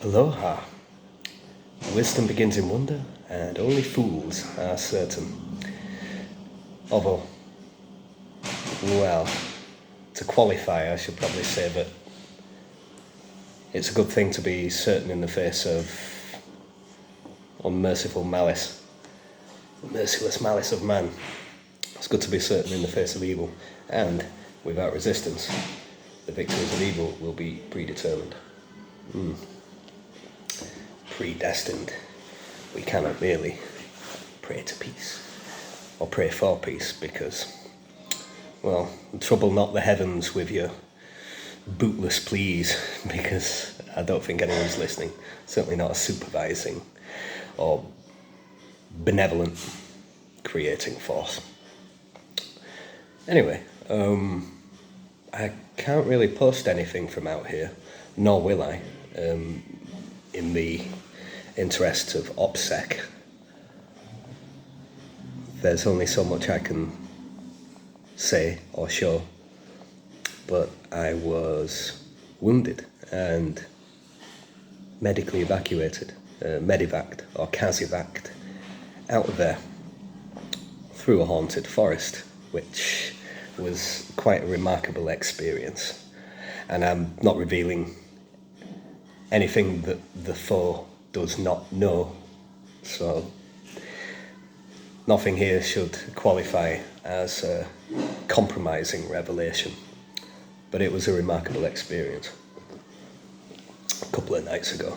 Aloha. Wisdom begins in wonder, and only fools are certain. Although, well, to qualify, I should probably say that it's a good thing to be certain in the face of unmerciful malice, merciless malice of man. It's good to be certain in the face of evil, and without resistance, the victories of evil will be predetermined. Predestined. We cannot merely pray to peace, or pray for peace, because, well, trouble not the heavens with your bootless pleas, because I don't think anyone's listening, certainly not a supervising or benevolent creating force. Anyway, I can't really post anything from out here, nor will I, in the interest of OPSEC. There's only so much I can say or show, but I was wounded and medically evacuated, MedEvac'd or CASEVAC'd, out of there through a haunted forest, which was quite a remarkable experience. And I'm not revealing anything that the foe does not know, so nothing here should qualify as a compromising revelation, but it was a remarkable experience. A couple of nights ago,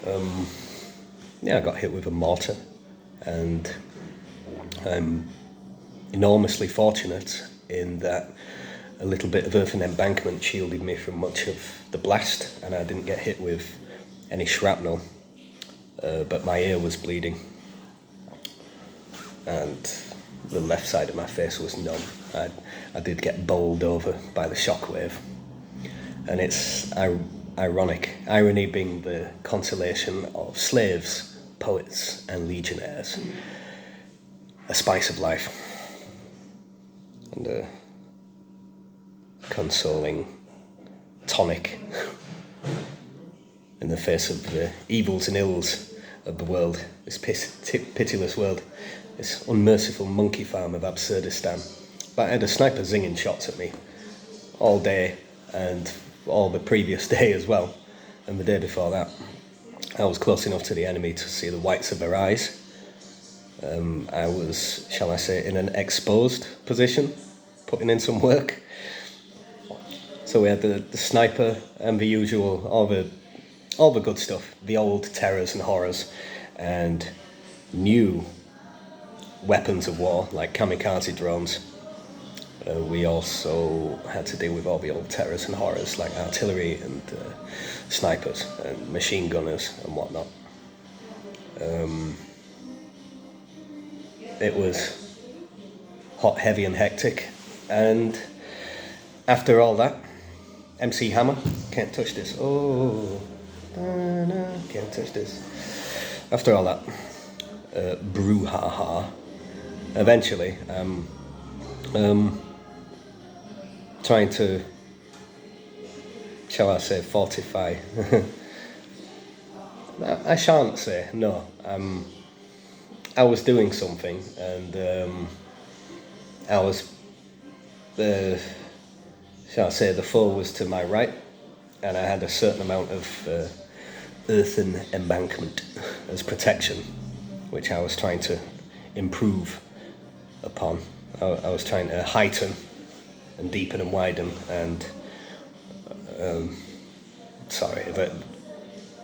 I got hit with a mortar, and I'm enormously fortunate in that a little bit of earthen embankment shielded me from much of the blast, and I didn't get hit with any shrapnel, but my ear was bleeding, and the left side of my face was numb. I did get bowled over by the shockwave, and it's ironic, irony being the consolation of slaves, poets, and legionnaires, a spice of life, and a consoling tonic in the face of the evils and ills of the world, this pitiless world, this unmerciful monkey farm of Absurdistan. But I had a sniper zinging shots at me all day, and all the previous day as well, and the day before that. I was close enough to the enemy to see the whites of their eyes. I was, shall I say, in an exposed position, putting in some work. So we had the sniper and the usual, all the good stuff, the old terrors and horrors, and new weapons of war like kamikaze drones. We also had to deal with all the old terrors and horrors like artillery and snipers and machine gunners and whatnot. It was hot, heavy and hectic, and after all that, MC Hammer, can't touch this, can't touch this. After all that, brouhaha, eventually, trying to, shall I say, fortify, I shan't say, no, I was doing something, and I was, shall I say, the foe was to my right, and I had a certain amount of earthen embankment as protection, which I was trying to improve upon. I was trying to heighten and deepen and widen, and but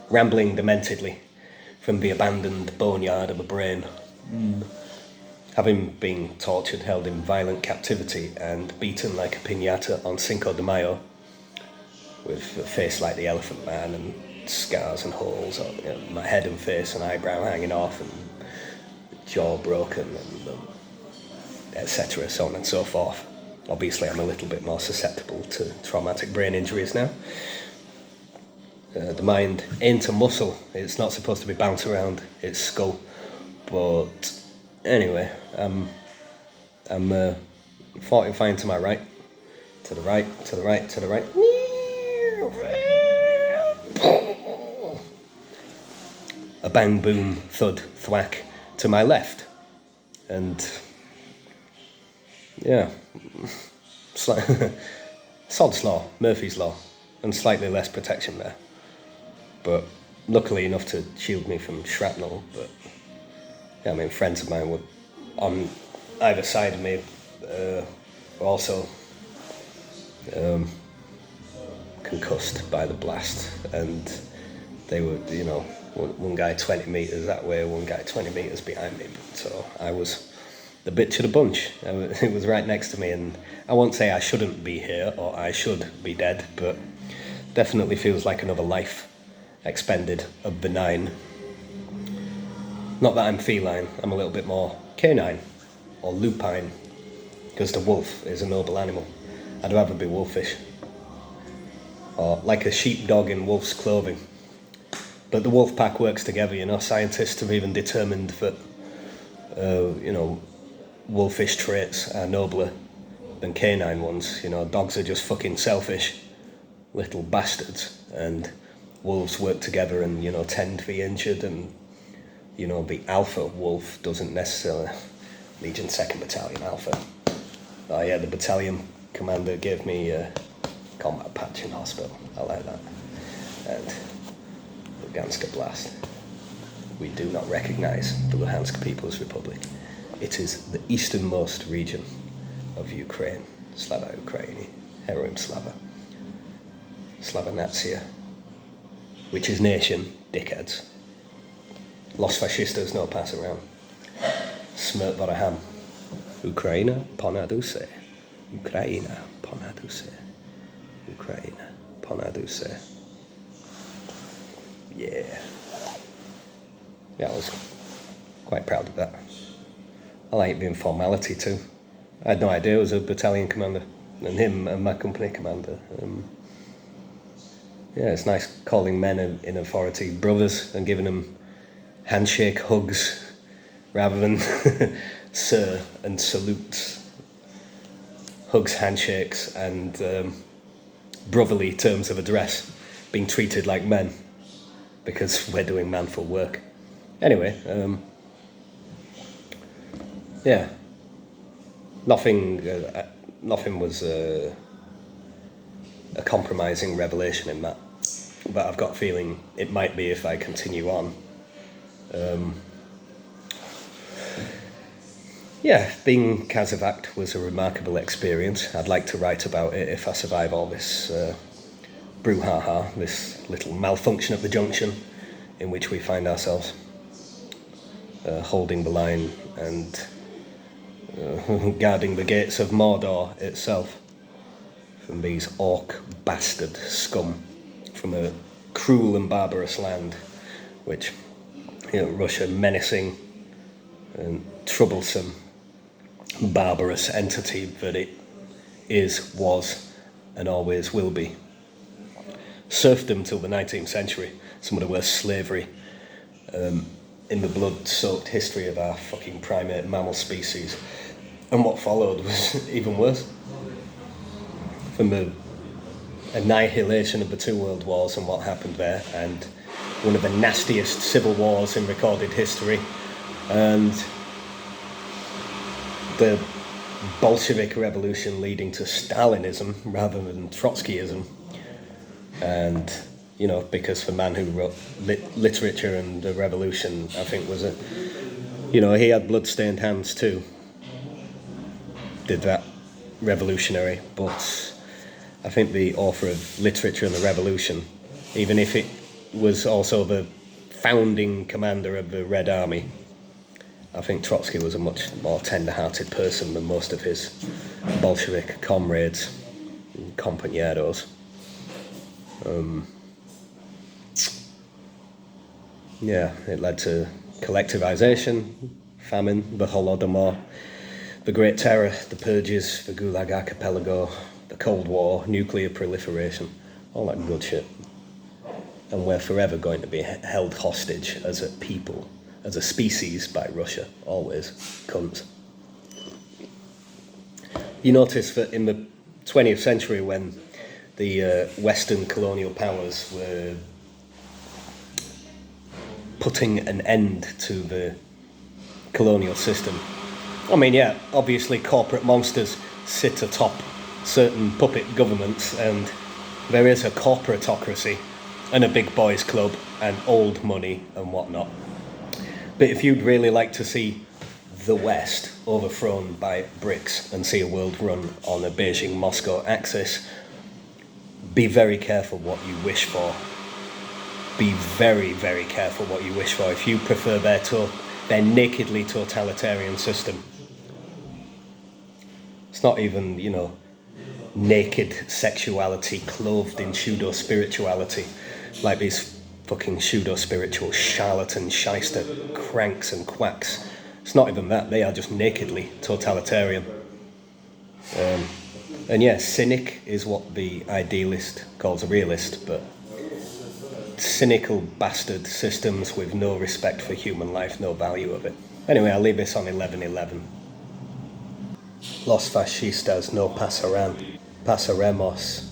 rambling dementedly from the abandoned boneyard of a brain. Having been tortured, held in violent captivity, and beaten like a piñata on Cinco de Mayo, with a face like the Elephant Man, and scars and holes on my head and face, and eyebrow hanging off, and jaw broken, and etc., so on and so forth. Obviously, I'm a little bit more susceptible to traumatic brain injuries now. The mind ain't a muscle. It's not supposed to be bounced around its skull. But anyway, I'm fortifying to my right, to the right, to the right, to the right. bang, boom, thud, thwack to my left. And yeah, sod's law, Murphy's law, and slightly less protection there. But luckily enough to shield me from shrapnel. But yeah, I mean, friends of mine were on either side of me, were also concussed by the blast, and they were, you know, one guy 20 metres that way, one guy 20 metres behind me. So I was the bitch of the bunch. It was right next to me, and I won't say I shouldn't be here or I should be dead, but definitely feels like another life expended of the 9. Not that I'm feline, I'm a little bit more canine or lupine, because the wolf is a noble animal. I'd rather be wolfish, or like a sheepdog in wolf's clothing. But the wolf pack works together, you know. Scientists have even determined that, you know, wolfish traits are nobler than canine ones. You know, dogs are just fucking selfish little bastards, and wolves work together and, you know, tend to be injured, and, you know, the alpha wolf doesn't necessarily... Legion 2nd Battalion Alpha. Oh yeah, the battalion commander gave me a combat patch in hospital. I like that. And Lugansk Blast. We do not recognise the Luhansk People's Republic. It is the easternmost region of Ukraine. Slava Ukraini. Heroim Slava. Slava Natia. Which is nation, dickheads. Los Fascistas no pass around. Smrt Voraham. Ukraina ponaduse. Ukraina ponaduse. Ukraina ponaduse. Yeah. Yeah, I was quite proud of that. I like the informality too. I had no idea I was a battalion commander, and him and my company commander. Yeah, it's nice calling men in authority brothers and giving them handshake hugs rather than sir and salutes. Hugs, handshakes, and brotherly terms of address, being treated like men because we're doing manful work. Anyway, yeah, nothing was a compromising revelation in that, but I've got a feeling it might be if I continue on. Yeah, being Kazavak'd was a remarkable experience. I'd like to write about it if I survive all this brouhaha, this little malfunction at the junction in which we find ourselves, holding the line and guarding the gates of Mordor itself from these orc bastard scum from a cruel and barbarous land, which, you know, Russia, menacing and troublesome, barbarous entity that it is, was, and always will be. Serfdom till the 19th century, some of the worst slavery in the blood-soaked history of our fucking primate mammal species. And what followed was even worse. From the annihilation of the 2 world wars and what happened there, and one of the nastiest civil wars in recorded history, and the Bolshevik revolution leading to Stalinism rather than Trotskyism. And, you know, because the man who wrote literature and the revolution, I think, was he had blood-stained hands too. Did that revolutionary, but I think the author of literature and the revolution, even if it was also the founding commander of the Red Army, I think Trotsky was a much more tender-hearted person than most of his Bolshevik comrades and compañeros. Yeah, it led to collectivization, famine, the Holodomor, the Great Terror, the Purges, the Gulag Archipelago, the Cold War, nuclear proliferation, all that good shit. And we're forever going to be held hostage as a people, as a species, by Russia, always, cunts. You notice that in the 20th century, when the Western colonial powers were putting an end to the colonial system. I mean, yeah, obviously corporate monsters sit atop certain puppet governments, and there is a corporatocracy and a big boys club and old money and whatnot. But if you'd really like to see the West overthrown by Brits and see a world run on a Beijing-Moscow axis, be very careful what you wish for. Be very, very careful what you wish for. If you prefer their nakedly totalitarian system, it's not even, you know, naked sexuality clothed in pseudo-spirituality, like these fucking pseudo-spiritual charlatan shyster cranks and quacks. It's not even that, they are just nakedly totalitarian. And yeah, cynic is what the idealist calls a realist, but cynical bastard systems with no respect for human life, no value of it. Anyway, I'll leave this on 11:11. Los fascistas no pasarán. Pasaremos.